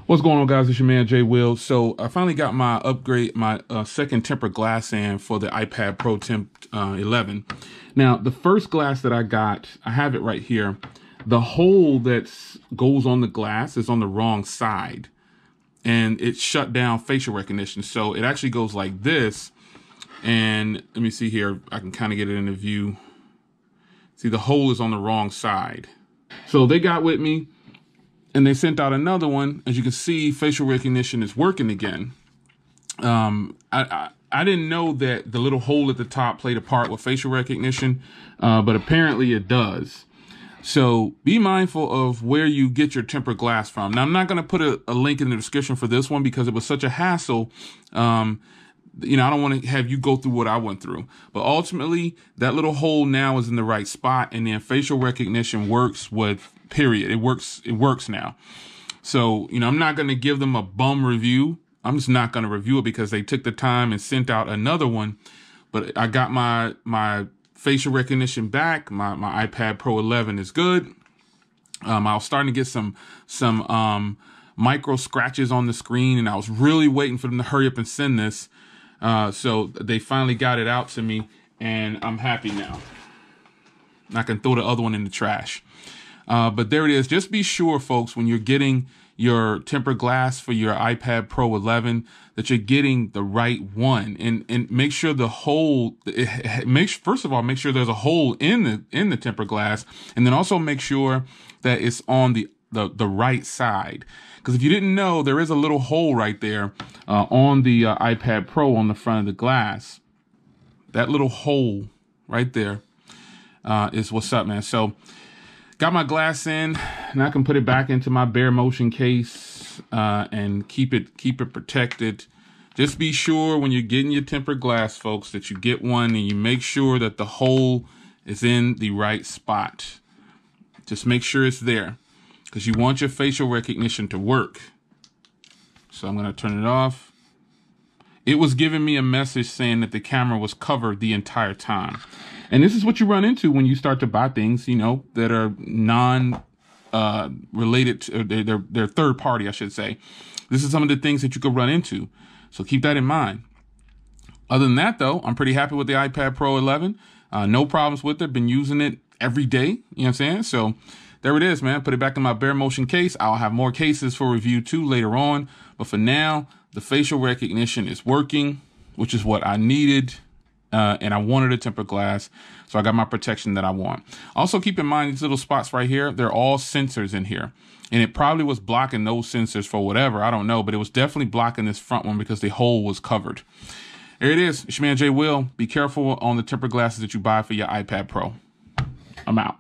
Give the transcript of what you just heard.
What's going on, guys? It's your man Jay Will. So I finally got my second tempered glass in for the iPad Pro 11. Now, the first glass that I got, I have it right here. The hole that goes on the glass is on the wrong side, and it shut down facial recognition. So it actually goes like this. And let me see here. I can kind of get it in the view. See, the hole is on the wrong side. So they got with me, and they sent out another one. As you can see, facial recognition is working again. I didn't know that the little hole at the top played a part with facial recognition, but apparently it does. So be mindful of where you get your tempered glass from. Now, I'm not going to put a link in the description for this one because it was such a hassle. You know, I don't want to have you go through what I went through. But ultimately, that little hole now is in the right spot, and then facial recognition works with period. It works now. So, you know, I'm not going to give them a bum review. I'm just not going to review it because they took the time and sent out another one. But I got my facial recognition back. My iPad Pro 11 is good. I was starting to get some micro scratches on the screen, and I was really waiting for them to hurry up and send this. So they finally got it out to me, and I'm happy now. I can throw the other one in the trash. But there it is. Just be sure, folks, when you're getting your tempered glass for your iPad Pro 11, that you're getting the right one, and make sure the hole, first of all, make sure there's a hole in the tempered glass, and then also make sure that it's on the right side. Because if you didn't know, there is a little hole right there on the iPad Pro on the front of the glass. That little hole right there is what's up, man. So got my glass in, and I can put it back into my bare motion case and keep it protected. Just be sure when you're getting your tempered glass, folks, that you get one and you make sure that the hole is in the right spot. Just make sure it's there, because you want your facial recognition to work. So I'm going to turn it off. It was giving me a message saying that the camera was covered the entire time. And this is what you run into when you start to buy things, you know, that are related to, they're third party, I should say. This is some of the things that you could run into. So keep that in mind. Other than that, though, I'm pretty happy with the iPad Pro 11. No problems with it. Been using it every day. You know what I'm saying? So there it is, man. Put it back in my bare motion case. I'll have more cases for review too later on. But for now, the facial recognition is working, which is what I needed. And I wanted a tempered glass, so I got my protection that I want. Also, keep in mind these little spots right here, they're all sensors in here. And it probably was blocking those sensors for whatever, I don't know, but it was definitely blocking this front one because the hole was covered. There it is. It's your man Jay Will. Be careful on the tempered glasses that you buy for your iPad Pro. I'm out.